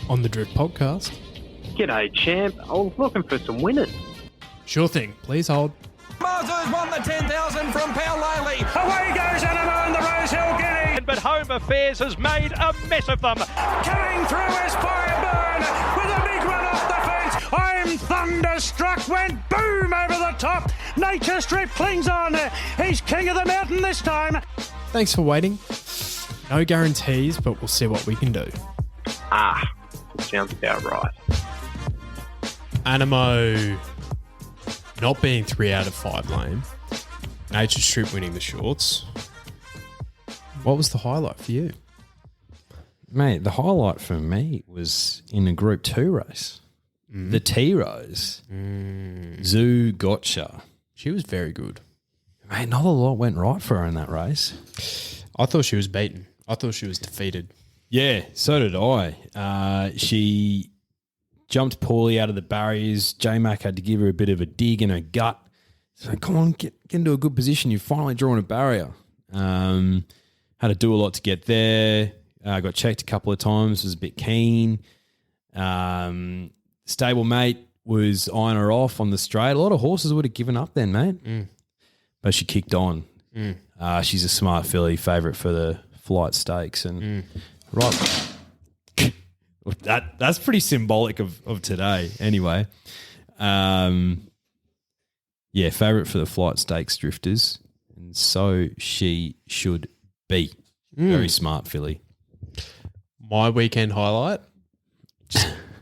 on the Drift Podcast. G'day, champ. I was looking for some winners. Sure thing. Please hold. Marzo's won the 10,000 from Powlele. Away goes Animo in the Rosehill Guinea. But Home Affairs has made a mess of them. Coming through is Fireburn with a big run off the fence. I'm thunderstruck, went boom over the top. Nature Strip clings on. He's king of the mountain this time. Thanks for waiting. No guarantees, but we'll see what we can do. Sounds about right. Animo not being 3 out of 5 lame. Nature Strip winning the shorts. What was the highlight for you? Mate, the highlight for me was in a Group 2 race. The T-Rose. Zoo Gotcha. She was very good. Mate, not a lot went right for her in that race. I thought she was beaten. I thought she was defeated. Yeah, so did I. She jumped poorly out of the barriers. J-Mac had to give her a bit of a dig in her gut. So, come on, get into a good position. You've finally drawn a barrier. Had to do a lot to get there. Got checked a couple of times. Was a bit keen. Stable mate was eyeing her off on the straight. A lot of horses would have given up then, mate. But she kicked on. She's a smart filly, favourite for the Flight Stakes. And right, that's pretty symbolic of today anyway. Yeah, favourite for the Flight Stakes drifters. And so she should be. Very smart filly. My weekend highlight,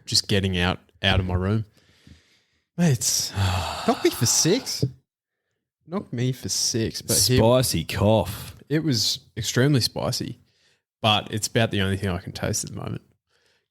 just getting out of my room. Mate, knocked me for 6. Knocked me for 6. But Spicy cough. It was extremely spicy, but it's about the only thing I can taste at the moment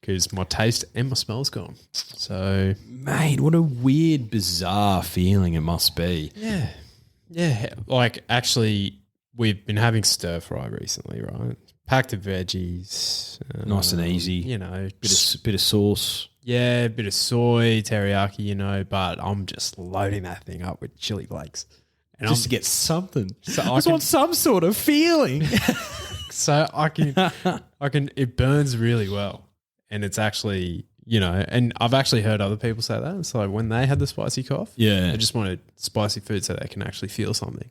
because my taste and my smell's gone. So, mate, what a weird, bizarre feeling it must be. Yeah. Like, actually, we've been having stir fry recently, right? Packed of veggies, Nice and easy. You know, Bit of sauce. Yeah, a bit of soy, teriyaki, you know, but I'm just loading that thing up with chili flakes. And Just to get something. So I just want some sort of feeling. So I can, it burns really well. And it's actually, you know, and I've actually heard other people say that. It's like when they had the spicy cough, they just wanted spicy food so they can actually feel something.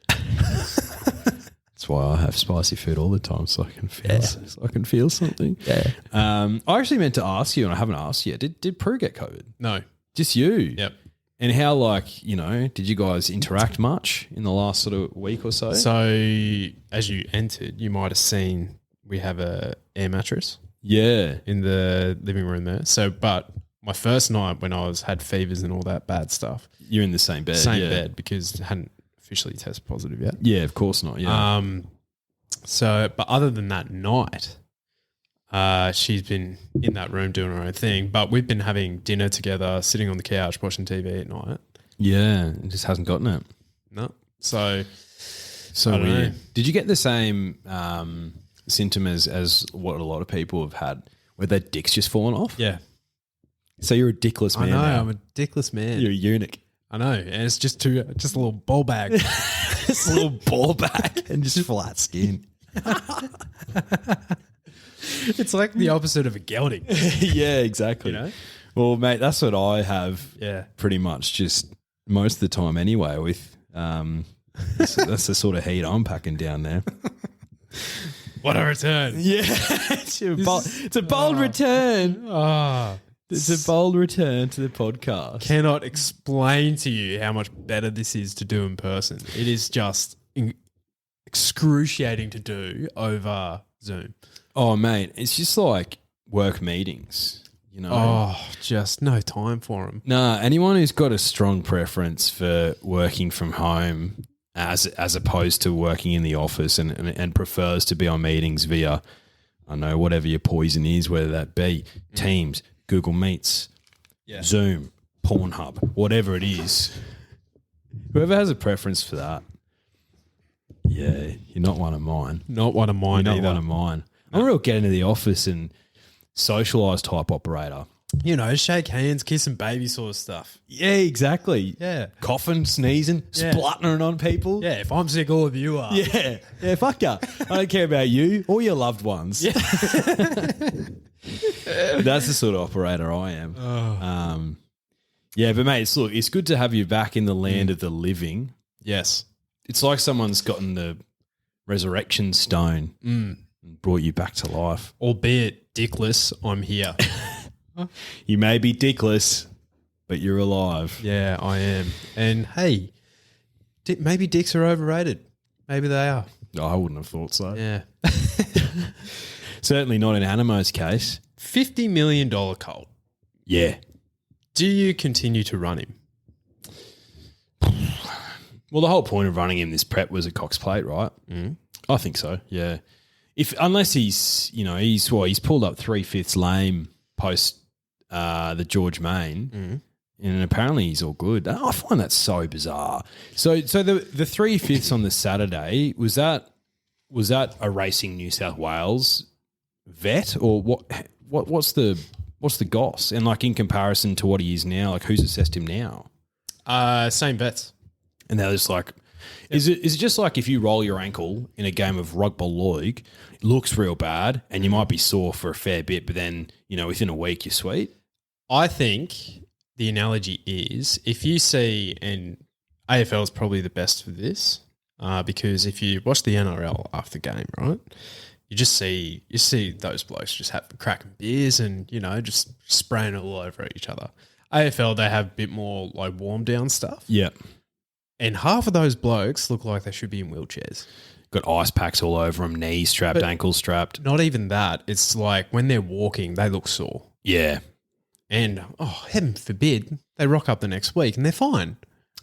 That's why I have spicy food all the time, so I can feel something. Yeah. I actually meant to ask you, and I haven't asked yet. Did Prue get COVID? No. Just you? Yep. And how, like, you know, did you guys interact much in the last sort of week or so? So as you entered, you might have seen we have a air mattress. Yeah. In the living room there. So, but my first night when I had fevers and all that bad stuff. You're in the same bed. Bed because I hadn't officially tested positive yet. Yeah, of course not. Yeah. So, but other than that night, she's been in that room doing her own thing. But we've been having dinner together, sitting on the couch, watching TV at night. Yeah, it just hasn't gotten it. No. So weird. Know. Did you get the same symptom as what a lot of people have had, where their dick's just fallen off? Yeah. So you're a dickless man. I know, now. I'm a dickless man. You're a eunuch. I know, and it's just a little ball bag. Just a little ball bag and just flat skin. It's like the opposite of a gelding. Yeah, exactly. You know? Well, mate, that's what I have. Yeah, pretty much just most of the time anyway. With that's the sort of heat I'm packing down there. What a return! Yeah, it's a bold return. It's a bold return to the podcast. Cannot explain to you how much better this is to do in person. It is just excruciating to do over Zoom. Oh, mate, it's just like work meetings, you know. Oh, just no time for them. Nah, anyone who's got a strong preference for working from home as opposed to working in the office and prefers to be on meetings via, I don't know, whatever your poison is, whether that be Teams, Google Meets, Zoom, Pornhub, whatever it is. Whoever has a preference for that, yeah, you're not one of mine. Not one of mine You're either. not one of mine. I'm a real get into the office and socialise type operator. You know, shake hands, kiss and baby sort of stuff. Yeah, exactly. Yeah. Coughing, sneezing, spluttering on people. Yeah, if I'm sick, all of you are. Yeah. Yeah, fuck ya. I don't care about you or your loved ones. Yeah. That's the sort of operator I am. Yeah, but mate, it's good to have you back in the land of the living. Yes. It's like someone's gotten the resurrection stone and brought you back to life. Albeit dickless, I'm here. You may be dickless, but you're alive. Yeah, I am. And hey, maybe dicks are overrated. Maybe they are. Oh, I wouldn't have thought so. Yeah. Certainly not in Anamo's case. $50 million Colt. Yeah. Do you continue to run him? Well, the whole point of running him this prep was a Cox plate, right? Mm. I think so. Yeah. Unless he's pulled up 3/5 lame post the George Main, and apparently he's all good. I find that so bizarre. So the 3/5 on the Saturday was that a Racing New South Wales vet or what? What's the goss? And like in comparison to what he is now, like who's assessed him now? Same vets. And they're just like, is it just like if you roll your ankle in a game of rugby league, it looks real bad and you might be sore for a fair bit, but then, within a week you're sweet? I think the analogy is if you see, and AFL is probably the best for this, because if you watch the NRL after the game, right, you see those blokes just cracking beers and, just spraying it all over each other. AFL, they have a bit more like warm down stuff. Yeah. And half of those blokes look like they should be in wheelchairs. Got ice packs all over them, knees strapped, ankles strapped. Not even that. It's like when they're walking, they look sore. Yeah. And, heaven forbid, they rock up the next week and they're fine.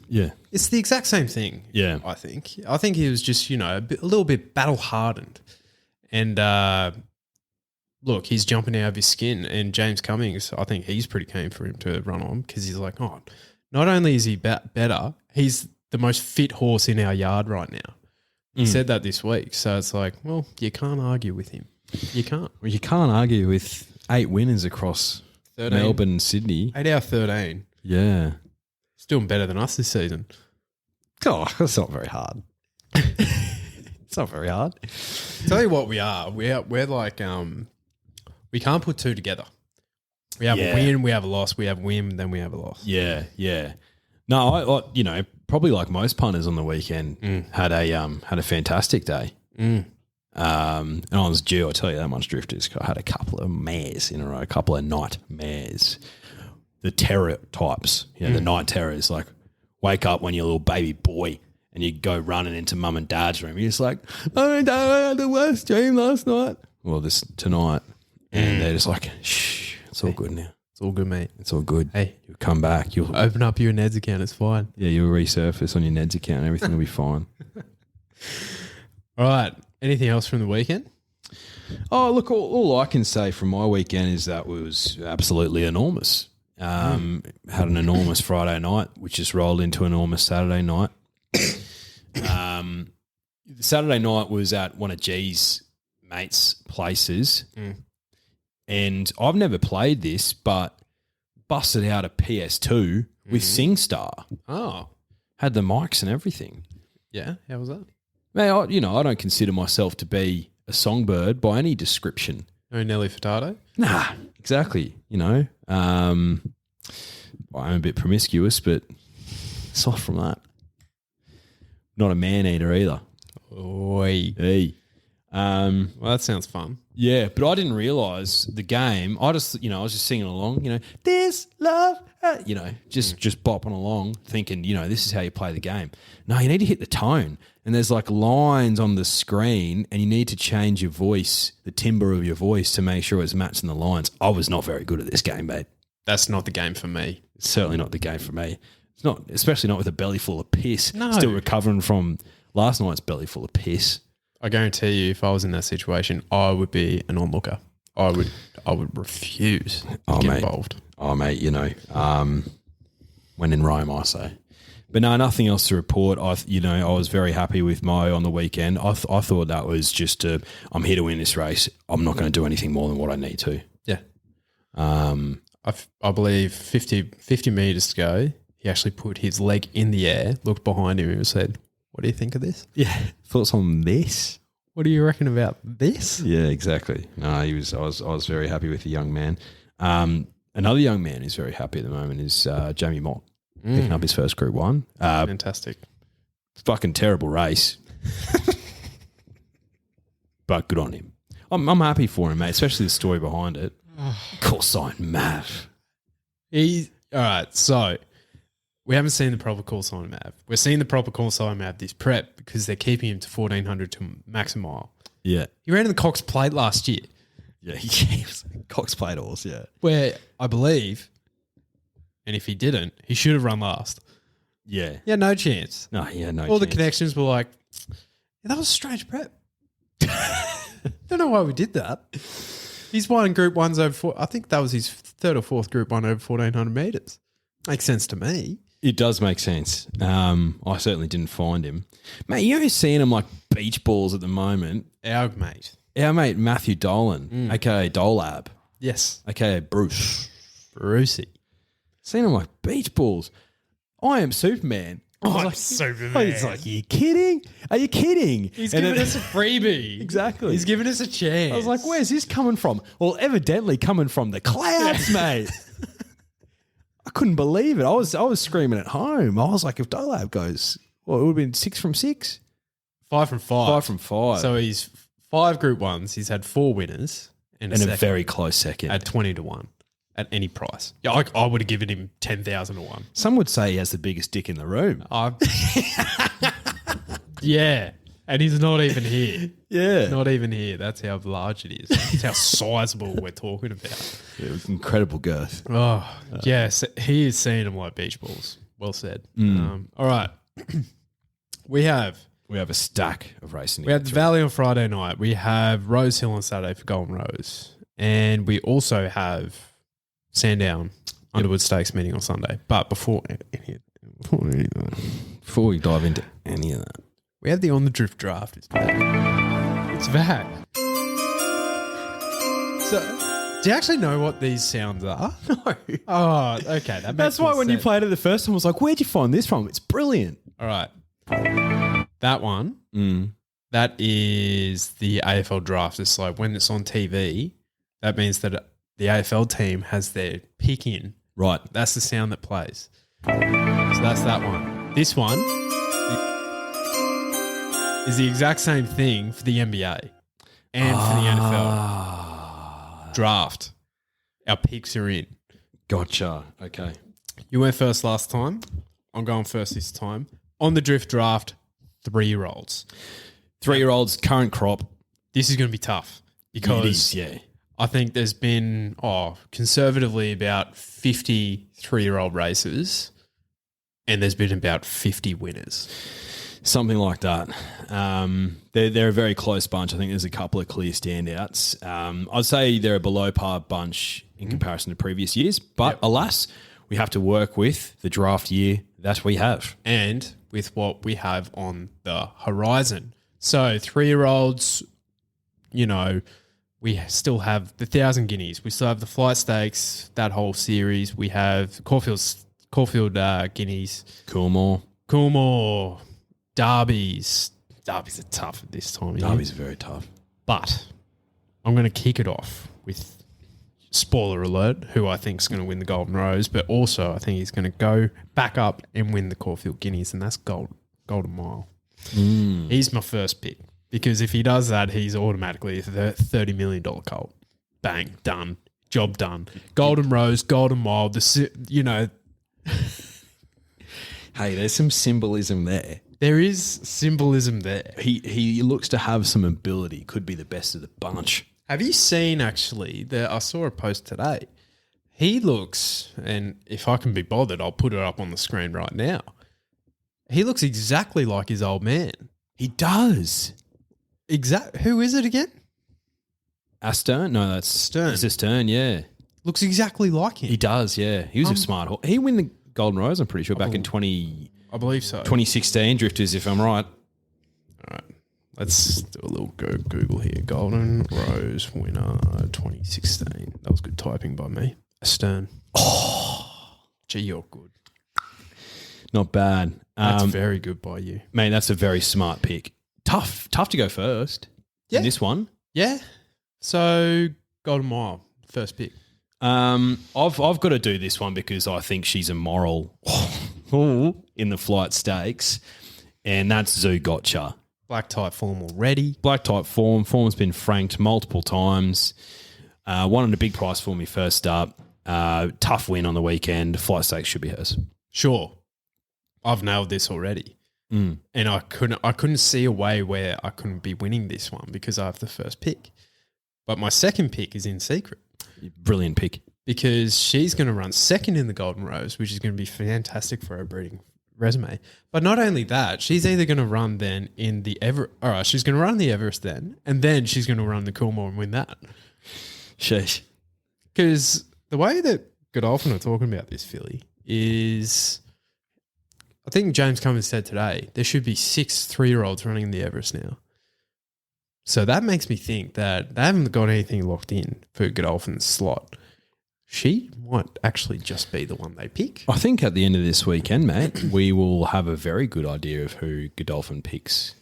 Yeah. It's the exact same thing, yeah. I think. I think he was just, a little bit battle-hardened. And, look, he's jumping out of his skin. And James Cummings, I think he's pretty keen for him to run on because he's like, not only is he better, he's the most fit horse in our yard right now. He said that this week. So it's like, well, you can't argue with him. You can't. Well, you can't argue with 8 winners across 13. Melbourne and Sydney. 8 out of 13. Yeah. He's doing better than us this season. Oh, that's not very hard. It's not very hard. Tell you what we are. We're like, we can't put two together. We have a win, we have a loss. We have win, then we have a loss. Yeah, yeah. No, I probably like most punters on the weekend, had a fantastic day. And I was due. I tell you that much, drifters. I had a couple of mares in a row, a couple of night mares. The terror types, the night terrors. Like wake up when you're a little baby boy and you go running into mum and dad's room. You're just like, oh, Dad, I had the worst dream last night. Well, tonight, and they're just like, shh, it's all good now. It's all good, mate. It's all good. Hey, you'll come back. You'll open up your Neds account. It's fine. Yeah, you'll resurface on your Neds account. And everything will be fine. All right. Anything else from the weekend? Oh, look, all I can say from my weekend is that it was absolutely enormous. Had an enormous Friday night, which just rolled into an enormous Saturday night. Saturday night was at one of G's mates' places. And I've never played this, but busted out a PS2 with SingStar. Oh. Had the mics and everything. Yeah? How was that? Man, I don't consider myself to be a songbird by any description. No Nelly Furtado? Nah, exactly. I am a bit promiscuous, but aside from that, not a man-eater either. Oi. Hey. Well, that sounds fun. Yeah, but I didn't realise the game. I was just singing along, this love, just bopping along, thinking, this is how you play the game. No, you need to hit the tone. And there's like lines on the screen and you need to change your voice, the timbre of your voice to make sure it's matching the lines. I was not very good at this game, mate. That's not the game for me. It's certainly not the game for me. It's not, especially not with a belly full of piss. No. Still recovering from last night's belly full of piss. I guarantee you, if I was in that situation, I would be an onlooker. I would refuse to get involved. Oh, mate, when in Rome, I say. But no, nothing else to report. I was very happy with Mo on the weekend. I thought that was just I'm here to win this race. I'm not going to do anything more than what I need to. Yeah. I believe 50 metres to go, he actually put his leg in the air, looked behind him and said, "What do you think of this?" Yeah. Thoughts on this? What do you reckon about this? Yeah, exactly. No, I was very happy with the young man. Another young man who's very happy at the moment is Jamie Mott picking up his first Group 1. Fantastic. Fucking terrible race. But good on him. I'm happy for him, mate, especially the story behind it. Call sign Mav. All right, so we haven't seen the proper call sign Mav. We're seeing the proper call sign Mav this prep because they're keeping him to 1400 to max a mile. Yeah. He ran in the Cox Plate last year. Yeah, he was Cox Plate horse, yeah. Where I believe, and if he didn't, he should have run last. Yeah. Yeah, no chance. No, yeah, no All the chance. connections were like, yeah, that was a strange prep. Don't know why we did that. He's won Group 1s over I think that was his third or fourth Group 1 over 1400 metres. Makes sense to me. It does make sense. I certainly didn't find him. Mate, you know seeing him like beach balls at the moment? Our mate. Our mate Matthew Dolan, a.k.a. Dolab, Yes. a.k.a. Bruce. Brucey. Seen him like beach balls. I am Superman. I'm Superman. I was like, are you kidding? Are you kidding? He's giving us a freebie. Exactly. He's giving us a chance. I was like, where's this coming from? Well, evidently coming from the clouds, mate. I couldn't believe it. I was screaming at home. I was like, if Dolab goes, well, it would have been 6 from 6. 5 from 5. 5 from 5. So he's 5 Group 1s. He's had 4 winners and a very close second. at 20 to 1 at any price. Yeah, I would have given him 10,000 to 1. Some would say he has the biggest dick in the room. Yeah. And he's not even here. Yeah. Not even here. That's how large it is. That's how sizable we're talking about. It was incredible girth. Oh, yes. He is seeing them like beach balls. Well said. All right. We have a stack of racing. We have the Valley on Friday night. We have Rose Hill on Saturday for Golden Rose. And we also have SANDOWN Underwood Stakes meeting on Sunday. But before we dive into any of that, we have the On the Drift draft. It's back. It's back. So, do you actually know what these sounds are? no. Oh, okay. That's why when you played it the first time, I was like, where'd you find this from? It's brilliant. All right. That one, that is the AFL draft. It's like when it's on TV, that means that the AFL team has their pick in. Right. That's the sound that plays. So that's that one. This one is the exact same thing for the NBA and for the NFL. Draft. Our picks are in. Gotcha. Okay. You went first last time. I'm going first this time. On the Drift draft, 3-year-olds. 3-year-olds, current crop. This is going to be tough because It is, yeah. I think there's been, conservatively about 50 3-year-old races and there's been about 50 winners. Something like that. They're a very close bunch. I think there's a couple of clear standouts. I'd say they're a below par bunch in comparison to previous years, but alas, we have to work with the draft year that we have. And with what we have on the horizon. So 3-year-olds, we still have the 1,000 Guineas. We still have the Flight Stakes, that whole series. We have Caulfield Guineas. Coolmore. Derbies. Derbies are tough at this time. Derbies are very tough. But I'm going to kick it off with, spoiler alert, who I think is going to win the Golden Rose, but also I think he's going to go back up and win the Caulfield Guineas, and that's Golden Mile. He's my first pick because if he does that, he's automatically a $30 million colt. Bang, done. Job done. Golden Rose, Golden Mile, Hey, there's some symbolism there. There is symbolism there. He looks to have some ability. Could be the best of the bunch. Have you seen, actually, I saw a post today. He looks, and if I can be bothered, I'll put it up on the screen right now. He looks exactly like his old man. He does. Who is it again? Astern? No, that's Stern. It's Astern, yeah. Looks exactly like him. He does, yeah. He was a smart horse. He won the Golden Rose, I'm pretty sure, back in I believe so. 2016, Drifters, if I'm right. All right. Let's do a little Google here. Golden Rose winner 2016. That was good typing by me. Astern. Oh, gee, you're good. Not bad. That's very good by you. Mate, that's a very smart pick. Tough to go first in this one. Yeah. So Golden Mile, first pick. I've got to do this one because I think she's a moral in the flight stakes, and that's Zoo Gotcha. Black type form already. Black type form. Form's been franked multiple times. Won at a big price for me first up. Tough win on the weekend. Flight stakes should be hers. Sure. I've nailed this already. And I couldn't see a way where I couldn't be winning this one because I have the first pick. But my second pick is in secret. Brilliant pick. Because she's going to run second in the Golden Rose, which is going to be fantastic for her breeding resume. But not only that, she's either going to run then in the Everest. All right, she's going to run the Everest then, and then she's going to run the Coolmore and win that. Sheesh. Because the way that Godolphin are talking about this filly is, I think James Cummins said today, there should be 6 3-year-olds running the Everest now. So that makes me think that they haven't got anything locked in for Godolphin's slot. She might actually just be the one they pick. I think at the end of this weekend, mate, we will have a very good idea of who Godolphin picks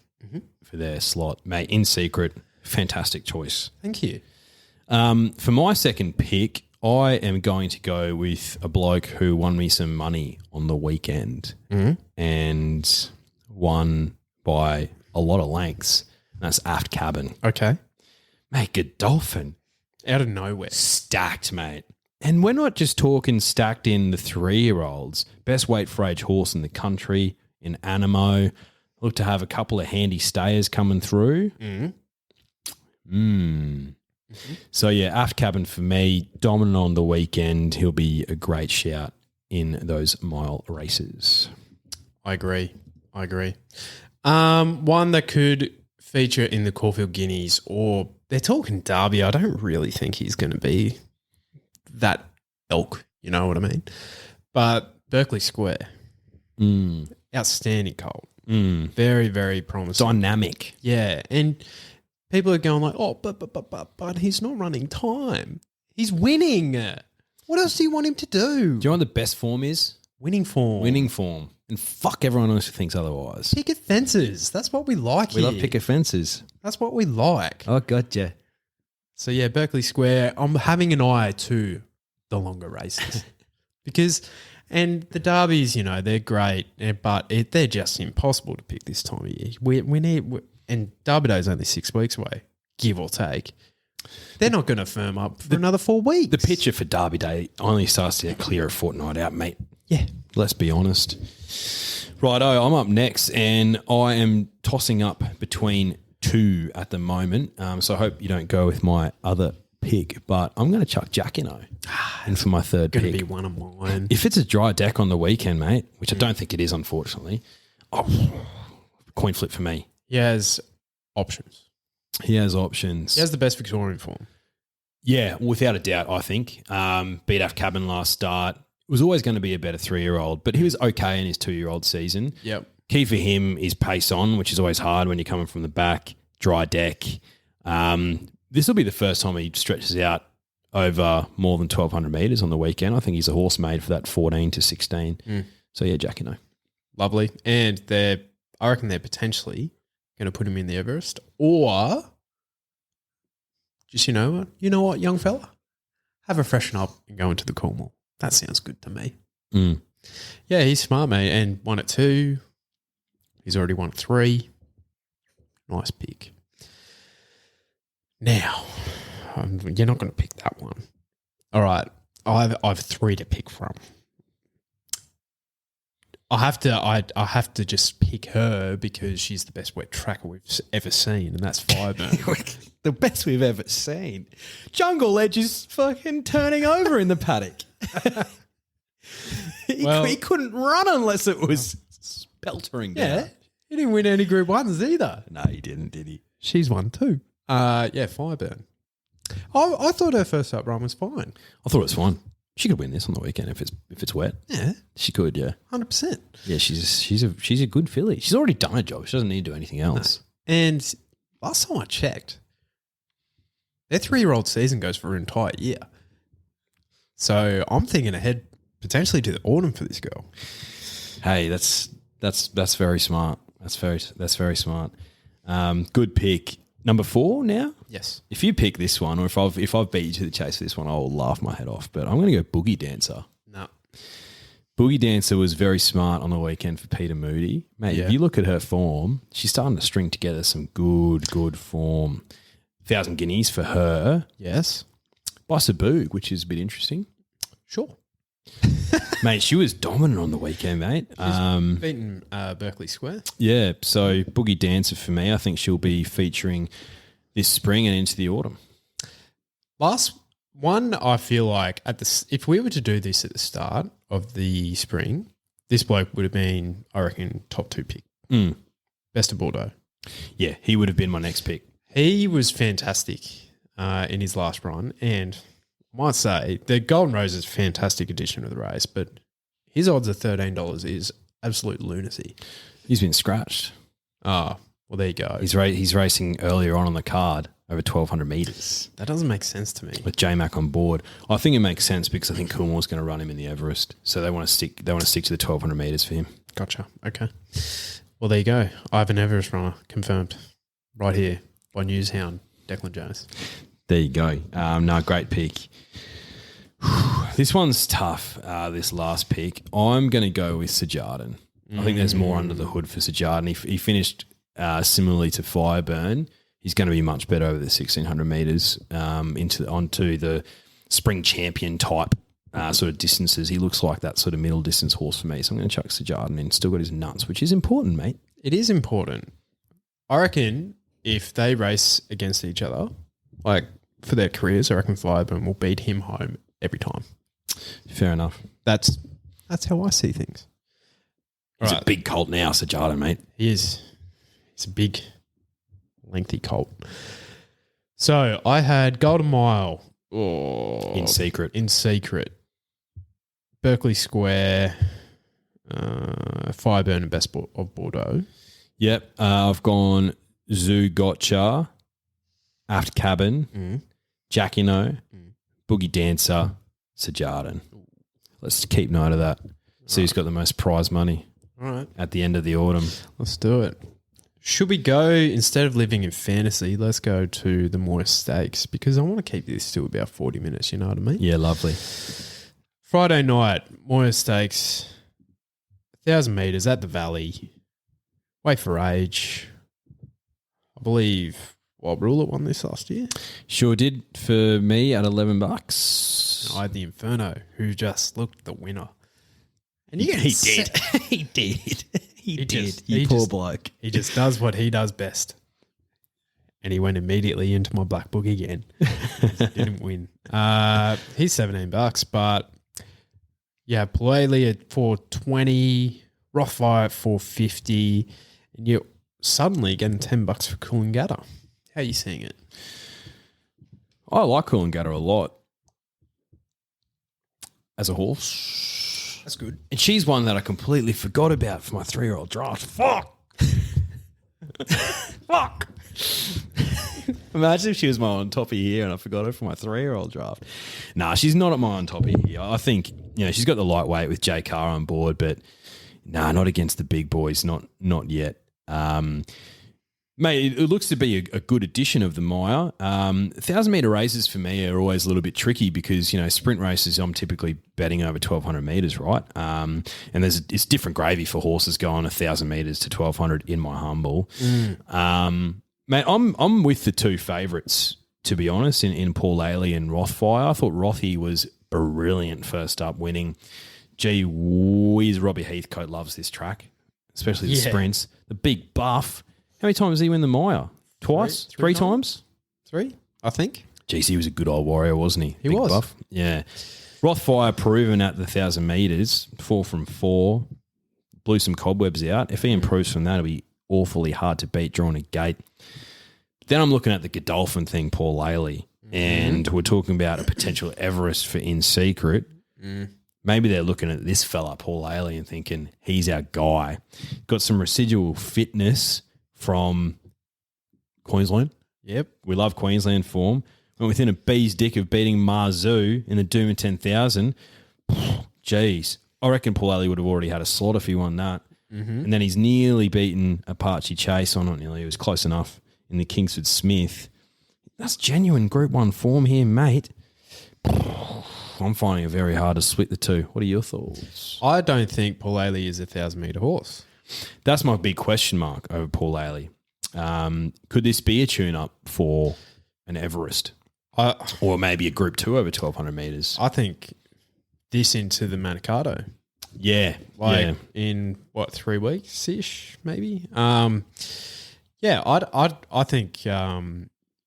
for their slot. Mate, in secret, fantastic choice. Thank you. For my second pick, I am going to go with a bloke who won me some money on the weekend and won by a lot of lengths. That's Aft Cabin. Okay. Mate, Godolphin. Out of nowhere. Stacked, mate. And we're not just talking stacked in the 3-year-olds. Best weight for age horse in the country, in Animo. Look to have a couple of handy stayers coming through. So, yeah, Aft Cabin for me, dominant on the weekend. He'll be a great shout in those mile races. I agree. One that could feature in the Caulfield Guineas, or they're talking Derby. I don't really think he's going to be that elk, you know what I mean? But Berkeley Square, outstanding colt. Very, very promising. Dynamic. Yeah, and people are going like, oh, but he's not running time. He's winning. What else do you want him to do? Do you know what the best form is? Winning form. Winning form. And fuck everyone else who thinks otherwise. Picket fences. That's what we like We here. love picket fences. That's what we like. Oh, gotcha. So, yeah, Berkeley Square, I'm having an eye to the longer races. And the derbies, you know, they're great, but they're just impossible to pick this time of year. And Derby Day is only 6 weeks away, give or take. They're not going to firm up for another 4 weeks. The picture for Derby Day only starts to get clear a fortnight out, mate. Yeah. Let's be honest. Righto, I'm up next, and I am tossing up between 2 at the moment. So I hope you don't go with my other pick, but I'm going to chuck Jackino in for my third pick. Going to be one of mine. If it's a dry deck on the weekend, mate, which I don't think it is, unfortunately, coin flip for me. He has options. He has options. He has the best Victorian form. Yeah, without a doubt, I think. Beat Aft Cabin last start. Was always going to be a better 3-year-old, but he was okay in his 2-year-old season. Yep. Key for him is pace on, which is always hard when you're coming from the back, dry deck. This will be the first time he stretches out over more than 1,200 metres on the weekend. I think he's a horse made for that 14 to 16. So, yeah, Jackino. Lovely. And I reckon they're potentially going to put him in the Everest, or just, you know what, young fella? Have a freshen up and go into the Coolmore. That sounds good to me. Yeah, he's smart, mate, and won at 2. He's already won 3. Nice pick. Now, you're not going to pick that one. All right, I have 3 to pick from. I have to just pick her because she's the best wet tracker we've ever seen, and that's Fireburn. The best we've ever seen. Jungle Edge is fucking turning over in the paddock. He couldn't run unless it was speltering down. Yeah, he didn't win any Group 1s either. No, he didn't, did he? She's won 2. Yeah, Fireburn. I thought her first up run was fine. I thought it was fine. She could win this on the weekend if it's wet. Yeah, she could. Yeah, 100%. Yeah, she's a good filly. She's already done a job. She doesn't need to do anything else. No. And last time I checked, their 3-year-old season goes for an entire year. So I'm thinking ahead potentially to the autumn for this girl. Hey, that's very smart. That's very smart. Good pick. Number 4 now? Yes. If you pick this one, or if I've beat you to the chase for this one, I'll laugh my head off. But I'm going to go Boogie Dancer. No. Boogie Dancer was very smart on the weekend for Peter Moody. Mate, if you look at her form, she's starting to string together some good form. 1,000 guineas for her. Yes. By Saboog, which is a bit interesting. Sure. Mate, she was dominant on the weekend, mate. Beaten Berkeley Square. Yeah, so Boogie Dancer for me, I think she'll be featuring this spring and into the autumn. Last one, I feel like if we were to do this at the start of the spring, this bloke would have been, I reckon, top 2 pick. Best of Bordeaux. Yeah, he would have been my next pick. He was fantastic in his last run, and I might say the Golden Rose is a fantastic addition to the race, but his odds of $13 is absolute lunacy. He's been scratched. Ah, well, there you go. He's racing earlier on the card over 1,200 metres. That doesn't make sense to me. With J-Mac on board. I think it makes sense because I think Coolmore's going to run him in the Everest, so they want to stick to the 1,200 metres for him. Gotcha. Okay. Well, there you go. I have an Everest runner confirmed right here by Newshound, Declan Jones. There you go. No, great pick. This one's tough, this last pick. I'm going to go with Sajardin. I think there's more under the hood for Sajardin. He finished similarly to Fireburn. He's going to be much better over the 1,600 metres onto the spring champion type sort of distances. He looks like that sort of middle distance horse for me. So I'm going to chuck Sajardin in. Still got his nuts, which is important, mate. It is important. I reckon if they race against each other, like for their careers, I reckon Fireburn will beat him home every time. Fair enough. That's how I see things. He's a big colt now, Sajardin, mate. He is. He's a big, lengthy colt. So I had Golden Mile. In secret. Berkeley Square, Fireburn and Best of Bordeaux. Yep. I've gone Zoo Gotcha, Aft Cabin, Jackino, Boogie Dancer, Sajardin. Let's keep note of that. See who's got the most prize money at the end of the autumn. Let's do it. Should we go, instead of living in fantasy, let's go to the Moir Stakes, because I want to keep this to about 40 minutes, you know what I mean? Yeah, lovely. Friday night, Moir Stakes, 1,000 metres at the Valley. Wait for age. I believe Wild Ruler won this last year. Sure did for me at $11. I had the Inferno, who just looked the winner. And he did. He did. He did. You poor bloke. He just does what he does best. And he went immediately into my black book again. Didn't win. He's $17, but yeah, Palele at $4.20, Rothfire at $4.50, and you're suddenly getting $10 for Coolangatta. How are you seeing it? I like Coolangatta a lot as a horse. That's good. And she's one that I completely forgot about for my 3-year-old draft. Fuck. Fuck. Imagine if she was my on top of here and I forgot her for my 3-year-old draft. Nah, she's not at my on top of here. I think, she's got the lightweight with J. Carr on board, but not against the big boys. Not yet. Mate, it looks to be a good addition of the Maya. 1,000-metre races for me are always a little bit tricky because, sprint races I'm typically betting over 1,200 metres, right? And it's different gravy for horses going 1,000 metres to 1,200 in my humble. Mate, I'm with the two favourites, to be honest, in Paul Ailey and Rothfire. I thought Rothy was brilliant first up, winning. Gee whiz, Robbie Heathcote loves this track, especially the sprints. The big buff. How many times did he win the Maya? Twice? Three times? 3, I think. Jeez, he was a good old warrior, wasn't he? He was. Buff. Yeah. Rothfire proven at the 1,000 metres, 4 from 4, blew some cobwebs out. If he improves from that, it'll be awfully hard to beat drawing a gate. Then I'm looking at the Godolphin thing, Paul Ailey, and we're talking about a potential Everest for In Secret. Maybe they're looking at this fella, Paul Ailey, and thinking he's our guy. Got some residual fitness from Queensland. Yep. We love Queensland form. went within a bee's dick of beating Marzu in the Doom of 10,000. Jeez. I reckon Paul Alley would have already had a slot if he won that. And then he's nearly beaten Apache Chase, or not nearly, he was close enough, in the Kingsford Smith. That's genuine Group 1 form here, mate. I'm finding it very hard to split the two. What are your thoughts? I don't think Paul Ailey is a 1,000-metre horse. That's my big question mark over Paul Ailey. Could this be a tune-up for an Everest? Or maybe a Group 2 over 1,200 metres? I think this into the Manikato. Yeah. In, 3 weeks-ish, maybe? I think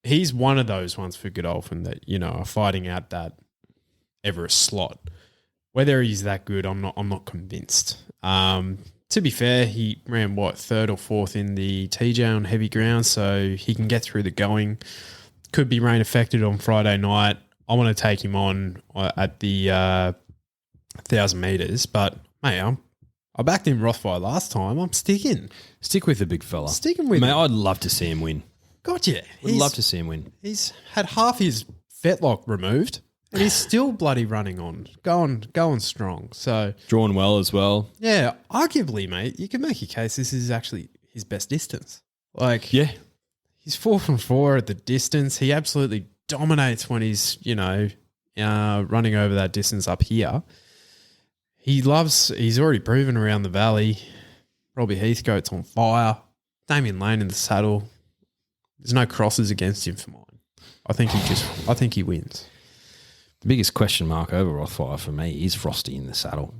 he's one of those ones for Godolphin that, are fighting out that Everest slot. Whether he's that good, I'm not convinced. To be fair, he ran, third or fourth in the TJ on heavy ground, so he can get through the going. Could be rain affected on Friday night. I want to take him on at the 1,000 metres, but mate, I backed him Rothfire last time. I'm sticking. Stick with the big fella. Sticking with him. Mate, I'd love to see him win. Gotcha. Would love to see him win. He's had half his fetlock removed, and he's still bloody running on, going strong. So drawn well as well. Yeah, arguably, mate, you can make a case this is actually his best distance. He's 4 from 4 at the distance. He absolutely dominates when he's, running over that distance up here. He's already proven around the valley. Robbie Heathcote's on fire. Damien Lane in the saddle. There's no crosses against him for mine. I think he wins. The biggest question mark over Rothfire for me is Frosty in the saddle.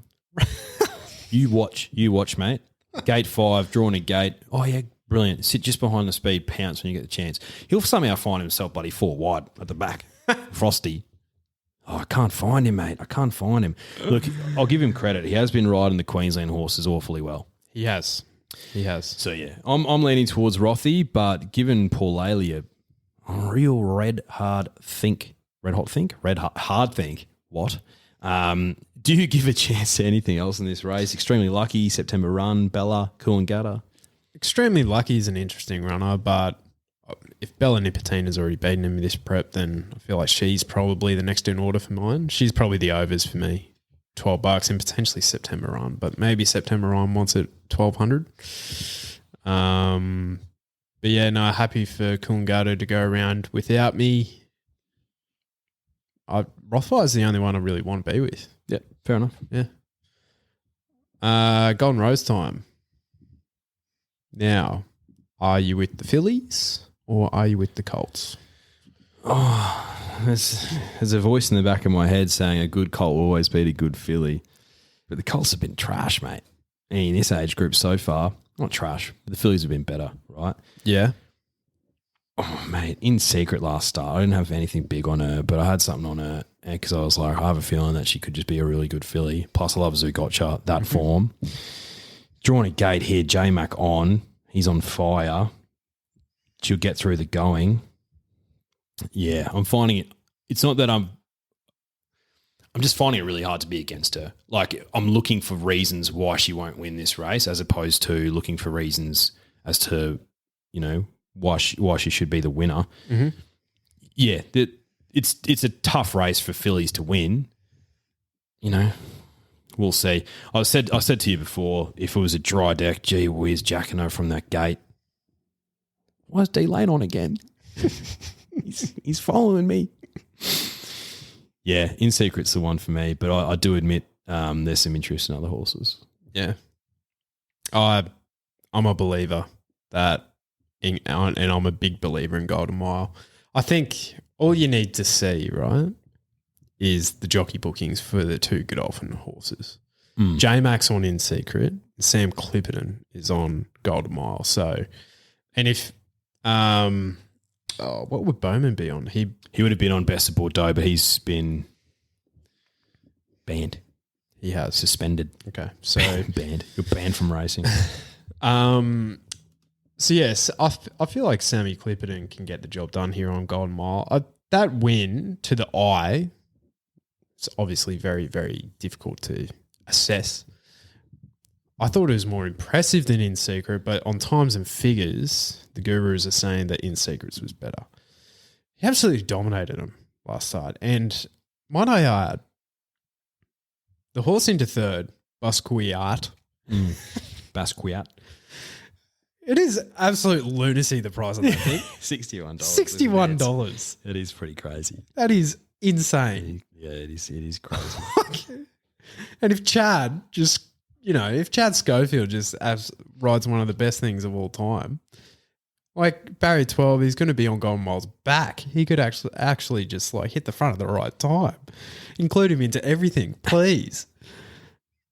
You watch, mate. Gate 5, drawn a gate. Oh, yeah, brilliant. Sit just behind the speed, pounce when you get the chance. He'll somehow find himself bloody 4 wide at the back. Frosty. Oh, I can't find him, mate. I can't find him. Look, I'll give him credit. He has been riding the Queensland horses awfully well. He has. So, yeah, I'm leaning towards Rothy, but given Paul Ailey a real red hard think. What? Do you give a chance to anything else in this race? Extremely Lucky, September Run, Bella, Coolangatta. Extremely Lucky is an interesting runner, but if Bella Nipotina's already beaten him in this prep, then I feel like she's probably the next in order for mine. She's probably the overs for me. $12 and potentially September Run, but maybe September Run wants it 1,200. But yeah, no, happy for Coolangatta to go around without me. Rothfire's the only one I really want to be with. Yeah, fair enough. Yeah. Golden Rose time. Now, are you with the Phillies or are you with the Colts? Oh, there's a voice in the back of my head saying a good Colt will always beat a good Philly. But the Colts have been trash, mate. In this age group so far, not trash, but the Phillies have been better, right? Yeah. Oh, mate, in secret last start, I didn't have anything big on her, but I had something on her because I was like, I have a feeling that she could just be a really good filly. Plus, I love Zugotcha, that form. Drawing a gate here, J-Mac on. He's on fire. She'll get through the going. Yeah, I'm finding it. It's not that I'm just finding it really hard to be against her. Like, I'm looking for reasons why she won't win this race as opposed to looking for reasons as to, why she should be the winner. Mm-hmm. Yeah, it's a tough race for fillies to win. We'll see. I said to you before, if it was a dry deck, gee whiz, jacking her from that gate. Why is D Lane on again? he's following me. Yeah, In Secret's the one for me, but I do admit there's some interest in other horses. Yeah, I'm a believer that. And I'm a big believer in Golden Mile. I think all you need to see, right, is the jockey bookings for the 2 Godolphin horses. J-Max on In Secret, Sam Clipperton is on Golden Mile. So, and if, what would Bowman be on? He would have been on Best of Bordeaux, but he's been banned. He has. Suspended. Okay. So banned. You're banned from racing. So, yes, I feel like Sammy Clipperton can get the job done here on Golden Mile. That win to the eye, it's obviously very, very difficult to assess. I thought it was more impressive than In Secret, but on times and figures, the gurus are saying that In Secrets was better. He absolutely dominated him last start. And might I add, the horse into third, Basquiat. Basquiat. It is absolute lunacy, the price on that thing. $61. $61. It is pretty crazy. That is insane. Yeah, it is crazy. And if Chad if Chad Schofield just rides one of the best things of all time, like Barrier 12, he's going to be on Golden Mile's back. He could actually just like hit the front at the right time. Include him into everything, please.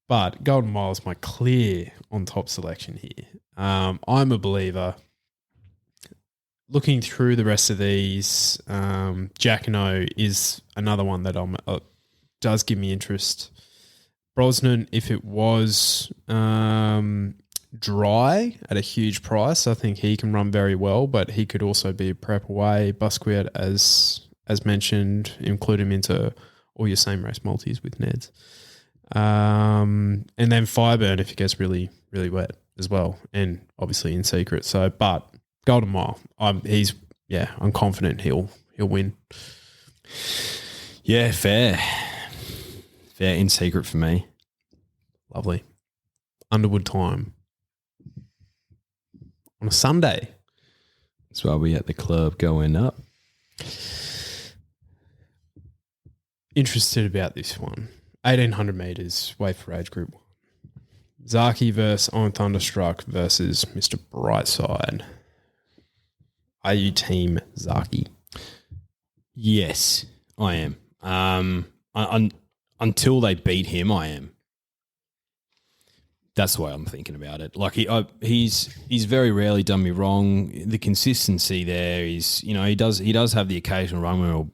But Golden Mile's my clear on top selection here. I'm a believer. Looking through the rest of these, Jacquino is another one that does give me interest. Brosnan, if it was dry at a huge price, I think he can run very well, but he could also be a prep away. Basquiat, as mentioned, include him into all your same race multis with Neds. And then Fireburn if it gets really, really wet as well, and obviously in secret. So, but Golden Mile, I'm confident he'll win. Yeah, fair in secret for me. Lovely. Underwood time on a Sunday. That's why we at the club going up. Interested about this one. 1,800 metres, wait for age group 1. Zaki versus I'm Thunderstruck versus Mr. Brightside. Are you team Zaki? Yes, I am. Until they beat him, I am. That's the way I'm thinking about it. Like he's very rarely done me wrong. The consistency there is, he does have the occasional run where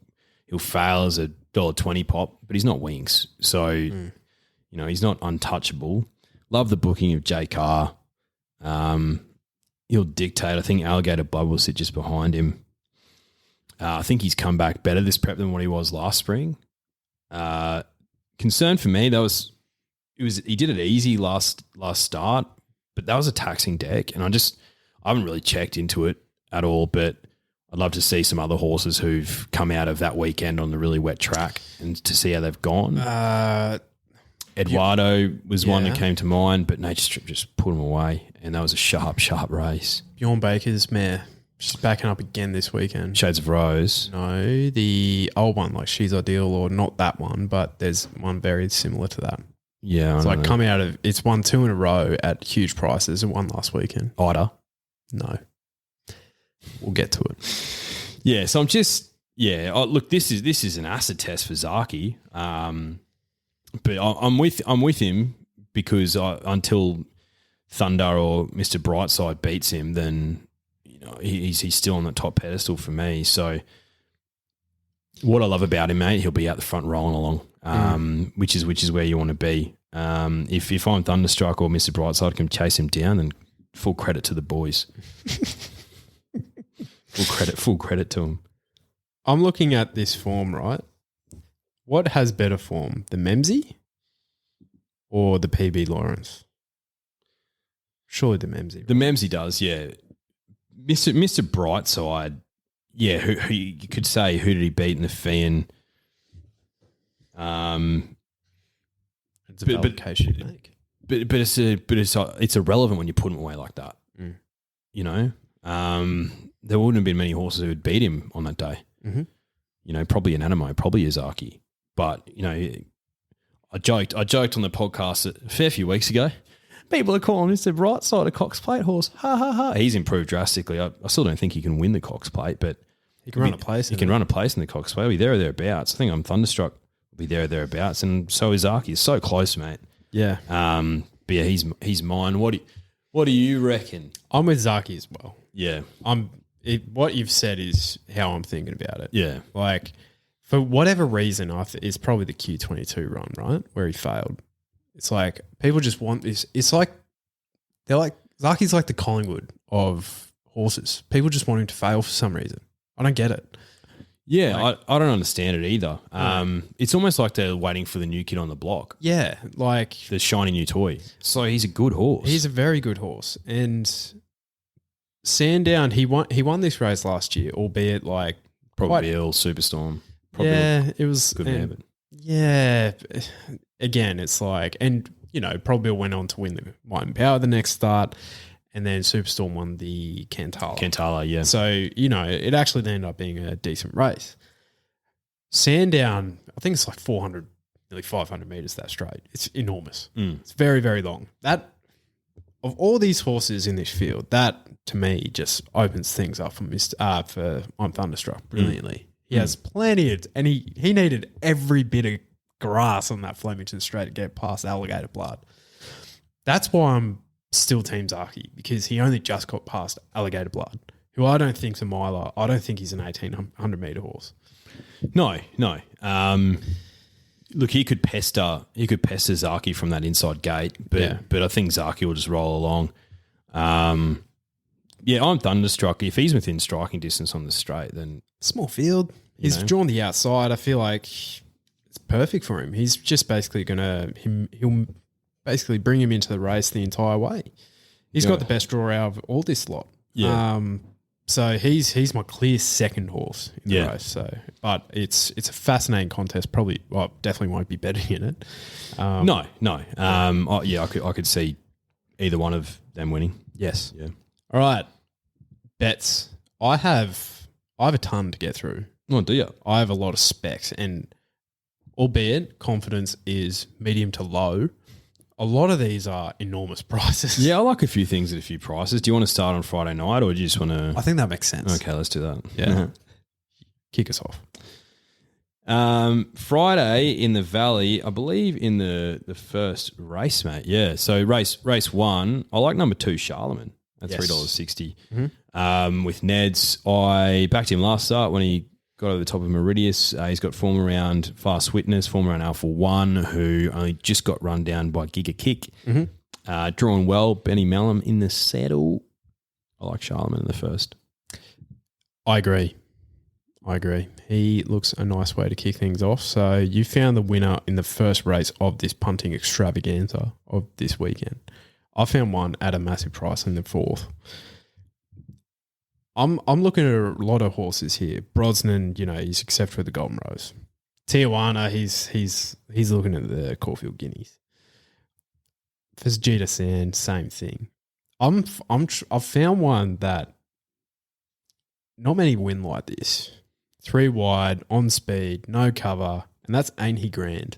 he'll fail as a $1.20 pop, but he's not Winks, so he's not untouchable. Love the booking of J Carr. He'll dictate. I think Alligator Blood will sit just behind him. I think he's come back better this prep than what he was last spring. Concern for me, he did it easy last start, but that was a taxing deck, and I haven't really checked into it at all, but I'd love to see some other horses who've come out of that weekend on the really wet track and to see how they've gone. Eduardo was one that came to mind, but Nature Strip just put him away, and that was a sharp race. Bjorn Baker's mare, she's backing up again this weekend. Shades of Rose. No, the old one, like She's Ideal, or not that one, but there's one very similar to that. Yeah, it's like coming out of, it's won 2 in a row at huge prices and won last weekend. Ida? No. We'll get to it. Yeah, so I'm just, look, this is an acid test for Zaki. But I'm with him because until Thunder or Mr. Brightside beats him, then he's still on the top pedestal for me. So what I love about him, mate, he'll be out the front rolling along, which is where you want to be. If I'm Thunderstruck or Mr. Brightside can chase him down, then full credit to the boys. Full credit to him. I'm looking at this form, right? What has better form, the Memsey or the PB Lawrence? Surely the Memsey. Right? The Memsey does, yeah. Mr. Brightside, yeah, who you could say, who did he beat in the Fian? It's a valid case you make. But it's irrelevant when you put him away like that. There wouldn't have been many horses who would beat him on that day. Mm-hmm. Probably an Animo, probably a Zaki. But, I joked on the podcast a fair few weeks ago. People are calling this the right side of Cox Plate horse. Ha, ha, ha. He's improved drastically. I still don't think he can win the Cox Plate, but he can run a place. He can run a place in the Cox Plate. He'll be there or thereabouts. I think I'm Thunderstruck. Will be there or thereabouts. And so is Zaki. He's so close, mate. Yeah. But yeah, he's mine. What do you reckon? I'm with Zaki as well. Yeah. What you've said is how I'm thinking about it. Yeah. Like, for whatever reason, it's probably the Q22 run, right? Where he failed. It's like, people just want this. It's like, Zaki's like the Collingwood of horses. People just want him to fail for some reason. I don't get it. Yeah, I don't understand it either. It's almost like they're waiting for the new kid on the block. Yeah, like the shiny new toy. So he's a good horse. He's a very good horse. And Sandown, he won this race last year, albeit like Probably Bill, Superstorm. Probably it was good there, but yeah. Again, it's like, and probably went on to win the Might and Power the next start, and then Superstorm won the Cantala. Yeah. So it actually ended up being a decent race. Sandown, I think it's like 400, nearly 500 meters that straight. It's enormous. It's very, very long. That of all these horses in this field, that to me just opens things up for I'm Thunderstruck brilliantly. He has plenty of, and he needed every bit of grass on that Flemington straight to get past Alligator Blood. That's why I'm still Team Zaki, because he only just got past Alligator Blood, who I don't think's a miler. I don't think he's an 1,800 meter horse. No. Look, he could pester Zaki from that inside gate, but I think Zaki will just roll along. I'm Thunderstruck. If he's within striking distance on the straight, then small field. He's drawn the outside. I feel like it's perfect for him. He's just basically he'll basically bring him into the race the entire way. He's got the best draw out of all this lot. Yeah. So he's my clear second horse in the race. So, but it's a fascinating contest. Probably, definitely won't be betting in it. No. I could see either one of them winning. Yes. Yeah. All right. Bets. I have a ton to get through. Oh, do you? I have a lot of specs, and albeit confidence is medium to low, a lot of these are enormous prices. Yeah, I like a few things at a few prices. Do you want to start on Friday night, or do you just want to? I think that makes sense. Okay, let's do that. Yeah. Kick us off. Friday in the Valley, I believe in the first race, mate. Yeah, so race 1, I like number 2, Charlemagne at $3.60. Mm-hmm. With Neds, I backed him last start when he got over the top of Meridius. He's got form around Fast Witness, form around Alpha 1, who only just got run down by Giga Kick. Mm-hmm. Drawn well, Benny Mellum in the saddle. I like Charlemagne in the first. I agree. He looks a nice way to kick things off. So you found the winner in the first race of this punting extravaganza of this weekend. I found one at a massive price in the fourth. I'm looking at a lot of horses here. Brosnan, he's except for the Golden Rose. Tijuana, he's looking at the Caulfield Guineas. Fajita Sand, same thing. I've found one that not many win like this. 3 wide, on speed, no cover, and that's Ain't He Grand,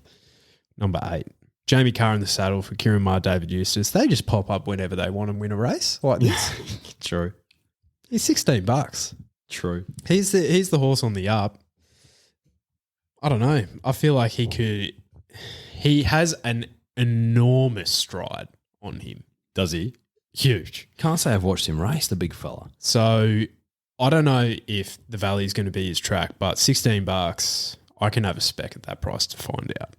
number 8. Jamie Carr in the saddle for Kieran Maher, David Eustace. They just pop up whenever they want and win a race like this. True. He's $16. True. He's the horse on the up. I don't know. I feel like he has an enormous stride on him. Does he? Huge. Can't say I've watched him race, the big fella. So I don't know if the Valley is going to be his track, but $16, I can have a spec at that price to find out.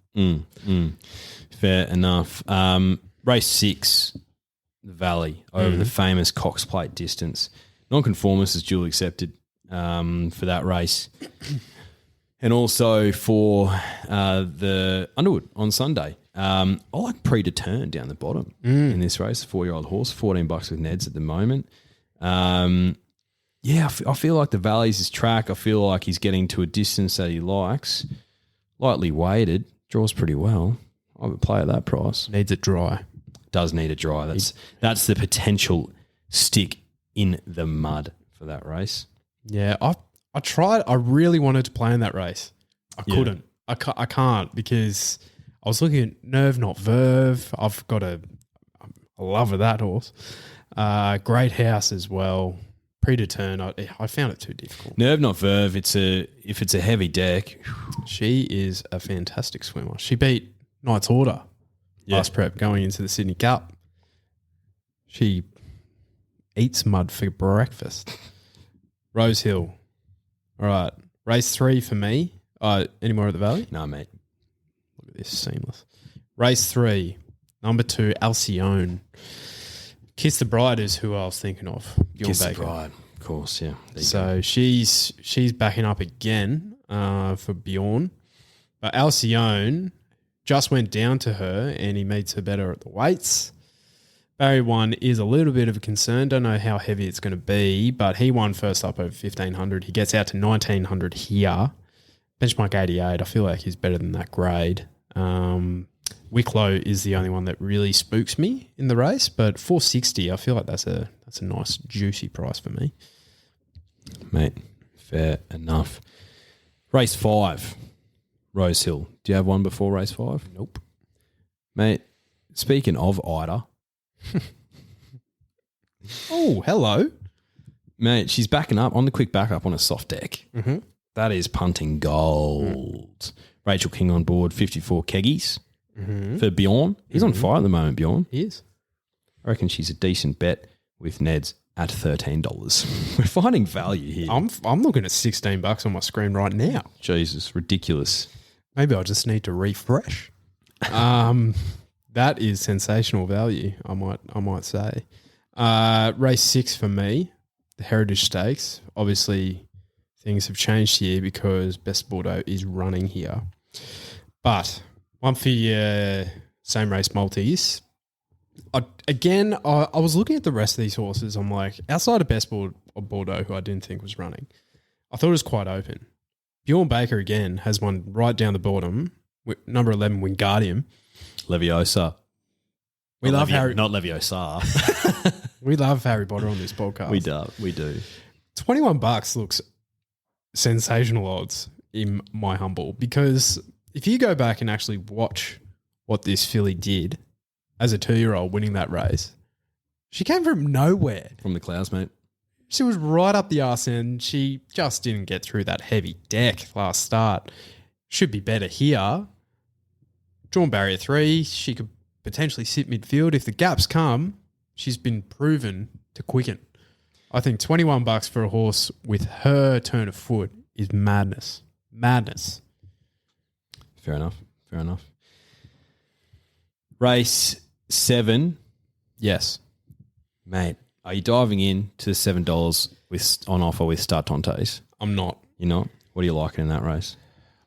Fair enough. Race 6, the Valley, over the famous Cox Plate distance. Nonconformist is duly accepted for that race. And also for the Underwood on Sunday. I like Predetermined down the bottom in this race, a 4-year-old horse, $14 with Neds at the moment. I feel like the Valley's his track. I feel like he's getting to a distance that he likes. Lightly weighted, draws pretty well. I would play at that price. Needs it dry. Does need a dry. That's the potential stick in the mud for that race. Yeah, I tried. I really wanted to play in that race. I couldn't. I can't because I was looking at Nerve Not Verve. I've got a love of that horse. Great House as well. Predetermined. I found it too difficult. Nerve Not Verve. If it's a heavy deck, she is a fantastic swimmer. She beat Knight's Order last prep going into the Sydney Cup. She eats mud for breakfast. Rose Hill. All right. Race 3 for me. Any more at the Valley? No, mate. Look at this. Seamless. Race 3. Number 2, Alcyone. Kiss the Bride is who I was thinking of. Kiss the Bride. Of course, yeah. So she's backing up again for Bjorn. But Alcyone just went down to her and he meets her better at the weights. Barrier 1 is a little bit of a concern. Don't know how heavy it's going to be, but he won first up over 1,500. He gets out to 1,900 here. Benchmark 88. I feel like he's better than that grade. Wicklow is the only one that really spooks me in the race, but 460, I feel like that's a nice, juicy price for me. Mate, fair enough. Race 5, Rose Hill. Do you have one before race 5? Nope. Mate, speaking of Ida. Oh, hello. Mate, she's backing up on the quick backup on a soft deck. Mm-hmm. That is punting gold. Rachel King on board, 54 keggies for Bjorn. He's on fire at the moment, Bjorn. He is. I reckon she's a decent bet with Neds at $13. We're finding value here. I'm looking at $16 on my screen right now. Jesus, ridiculous. Maybe I just need to refresh. That is sensational value, I might say. Race 6 for me, the Heritage Stakes. Obviously, things have changed here because Best Bordeaux is running here. But one for your same race multis. I was looking at the rest of these horses. I'm like, outside of Best Bordeaux, who I didn't think was running, I thought it was quite open. Bjorn Baker, again, has one right down the bottom, number 11, Wingardium. Leviosa. We love Harry. Not Leviosa. We love Harry Potter on this podcast. We do. $21 looks sensational odds in my humble, because if you go back and actually watch what this filly did as a 2-year-old winning that race, she came from nowhere. From the clouds, mate. She was right up the arse end. She just didn't get through that heavy deck last start. Should be better here. Drawn barrier 3, she could potentially sit midfield. If the gaps come, she's been proven to quicken. I think $21 for a horse with her turn of foot is madness. Madness. Fair enough. Race 7. Yes. Mate, are you diving in to the $7 on offer with Startontes? I'm not. You're not? What are you liking in that race?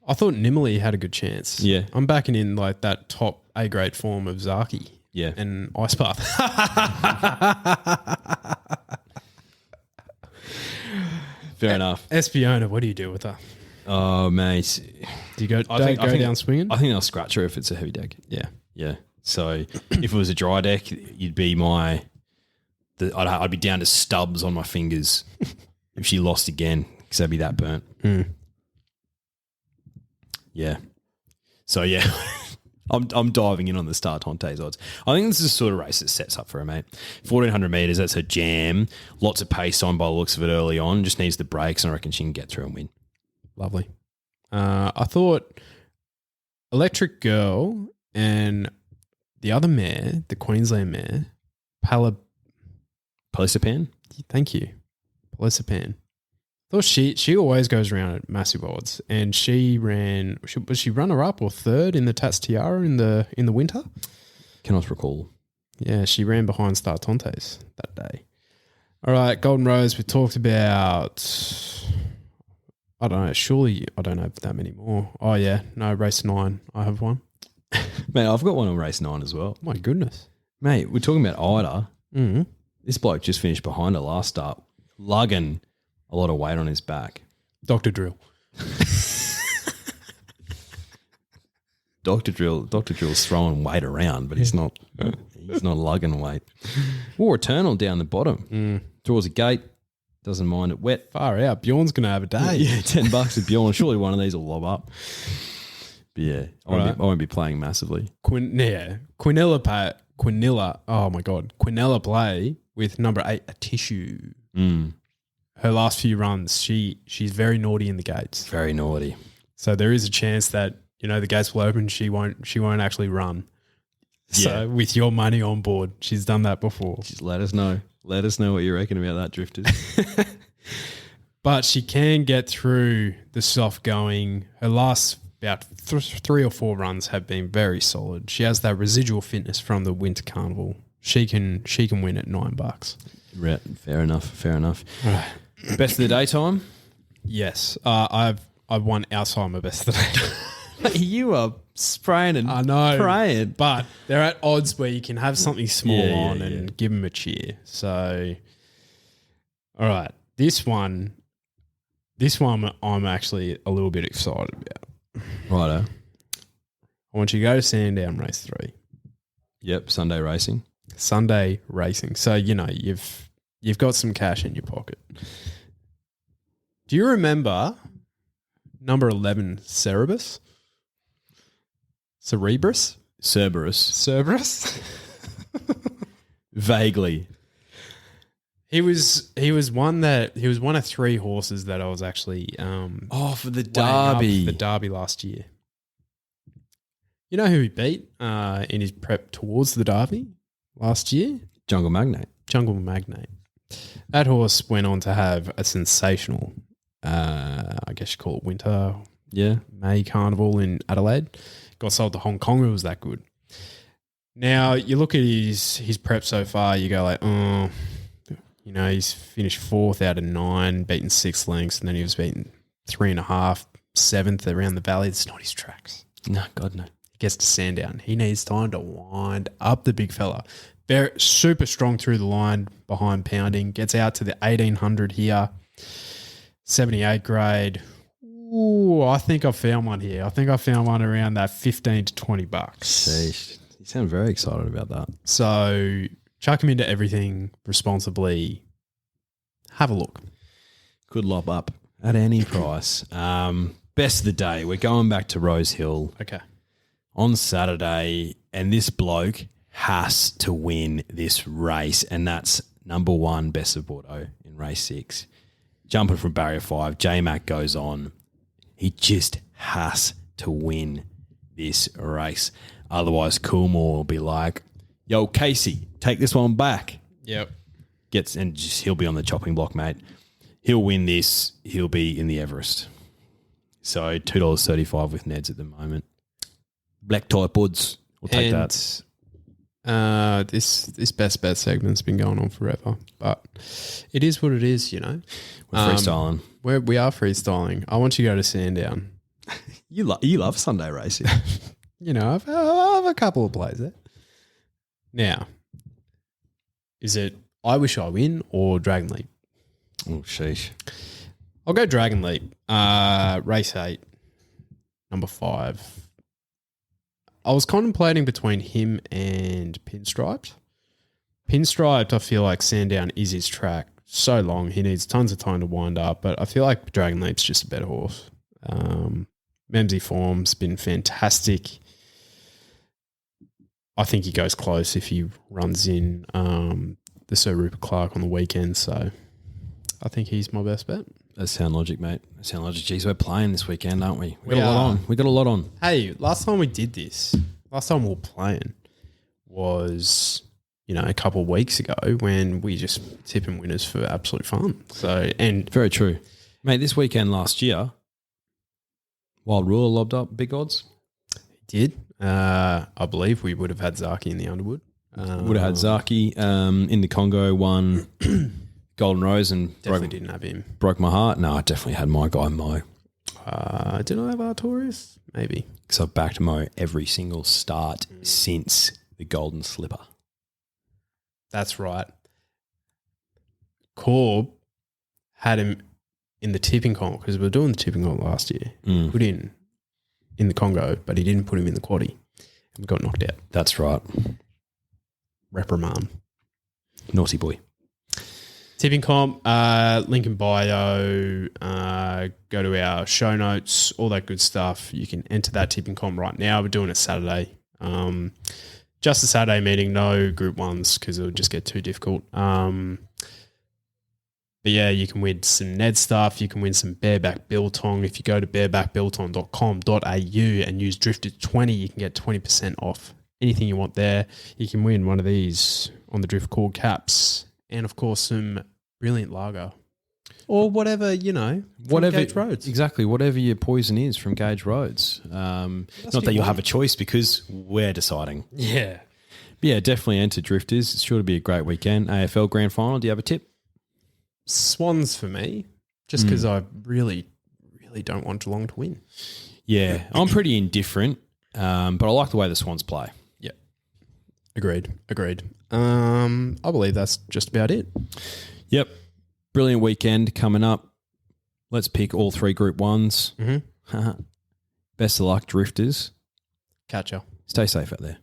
I thought Nimmerly had a good chance. Yeah. I'm backing in like that top A-grade form of Zaki. Yeah. And Ice Path. Fair enough. Espiona, what do you do with her? Oh, mate. Do you go down swinging? I think they'll scratch her if it's a heavy deck. Yeah. Yeah. So if it was a dry deck, you'd be I'd be down to stubs on my fingers if she lost again, because I'd be that burnt. Yeah. So, yeah, I'm diving in on the Startontes odds. I think this is the sort of race that sets up for her, mate. 1,400 metres, that's her jam. Lots of pace on by the looks of it early on. Just needs the brakes, and I reckon she can get through and win. Lovely. I thought Electric Girl and the other mare, the Queensland mare, Pelisapan? Thank you. Pelisapan. I thought she always goes around at massive odds, and she was she runner up or third in the Tats Tiara in the winter? Cannot recall. Yeah, she ran behind Startontes that day. All right, Golden Rose, we talked about, I don't know, surely I don't have that many more. Oh yeah, no, race 9, I have one. Mate, I've got one on race 9 as well. My goodness. Mate, we're talking about Ida. Mm-hmm. This bloke just finished behind her last start, lugging a lot of weight on his back. Dr. Drill. Dr. Drill's throwing weight around, but he's not lugging weight. Or Eternal down the bottom. Draws a gate, doesn't mind it wet. Far out. Bjorn's going to have a day. Yeah, $10 at Bjorn. Surely one of these will lob up. But yeah, I won't be playing massively. Quinella, oh my God. Quinella play with number 8, a Tissue. Her last few runs, she's very naughty in the gates. Very naughty. So there is a chance that, the gates will open, she won't actually run. Yeah. So with your money on board, she's done that before. Just let us know. Let us know what you reckon about that, Drifters. But she can get through the soft going. Her last about 3 or 4 runs have been very solid. She has that residual fitness from the Winter Carnival. She can win at $9. Right, fair enough. Right. Best of the daytime? Yes. I've won Alzheimer best of the day. You are spraying and I know, praying. but they're at odds where you can have something small on and give them a cheer. So, all right, this one I'm actually a little bit excited about. Righto. I want you to go to Sandown Race 3. Yep, Sunday racing. Sunday racing. So, you've got some cash in your pocket. Do you remember number 11, Cerberus? Vaguely. He was one of 3 horses that I was actually for the Derby. The Derby last year. You know who he beat in his prep towards the Derby last year? Jungle Magnate. That horse went on to have a sensational, I guess you call it winter, May carnival in Adelaide. Got sold to Hong Kong. It was that good. Now you look at his prep so far. You go like, he's finished 4th out of 9, beaten 6 lengths, and then he was beaten 3.5, 7th around the valley. It's not his tracks. No, God no. Gets to Sandown. He needs time to wind up the big fella. Very super strong through the line behind pounding. Gets out to the 1800 here. 78 grade. Ooh, I think I found one here. I think I found one around that $15 to $20. Sheesh. You sound very excited about that. So chuck him into everything responsibly. Have a look. Could lop up at any price. Best of the day. We're going back to Rose Hill. Okay. On Saturday, and this bloke has to win this race, and that's number 1, Best of Bordeaux in race 6. Jumping from barrier 5, J-Mac goes on. He just has to win this race. Otherwise, Coolmore will be like, yo, Casey, take this one back. Yep. He'll be on the chopping block, mate. He'll win this. He'll be in the Everest. So $2.35 with Neds at the moment. Black type odds. We'll take that. This best bet segment's been going on forever, but it is what it is, We're freestyling. We are freestyling. I want you to go to Sandown. You love Sunday racing. I have a couple of plays there. Now, is it I Wish I Win or Dragon Leap? Oh, sheesh. I'll go Dragon Leap. Race 8, number 5. I was contemplating between him and Pinstriped. Pinstriped, I feel like Sandown is his track. So long, he needs tons of time to wind up, but I feel like Dragon Leap's just a better horse. Memsy form's been fantastic. I think he goes close if he runs in the Sir Rupert Clarke on the weekend, so I think he's my best bet. That's sound logic, mate. That's sound logic. Geez, we're playing this weekend, aren't we? We got a lot on. Hey, last time we were playing was, a couple of weeks ago when we just tipping winners for absolute fun. So, and very true. Mate, this weekend last year, Wild Ruler lobbed up big odds. He did. I believe we would have had Zaki in the Underwood. Would have had Zaki in the Congo one. Golden Rose and didn't have him. Broke my heart. No, I definitely had my guy Mo. Did I have Artorias? Maybe. Because I've backed Mo every single start since the Golden Slipper. That's right. Corb had him in the tipping comp because we were doing the tipping comp last year. Put in the Congo, but he didn't put him in the quaddie and got knocked out. That's right. Reprimand. Naughty boy. Tipping comp, link in bio, go to our show notes, all that good stuff. You can enter that tipping comp right now. We're doing it Saturday. Just a Saturday meeting, no group ones because it would just get too difficult. But yeah, you can win some Ned stuff. You can win some bareback biltong. If you go to barebackbiltong.com.au and use Drifted20, you can get 20% off anything you want there. You can win one of these on the Drift Cord caps. And, of course, some brilliant lager. Or whatever, whatever Gage Roads. Exactly, whatever your poison is from Gage Roads. Not that you'll have a choice because we're deciding. Yeah. But yeah, definitely enter Drifters. It's sure to be a great weekend. AFL Grand Final, do you have a tip? Swans for me, just because I really, really don't want Geelong to win. Yeah, I'm pretty indifferent, but I like the way the Swans play. Yeah. Agreed. I believe that's just about it. Yep. Brilliant weekend coming up. Let's pick all 3 Group 1s. Mm-hmm. Best of luck, drifters. Catch ya. Stay safe out there.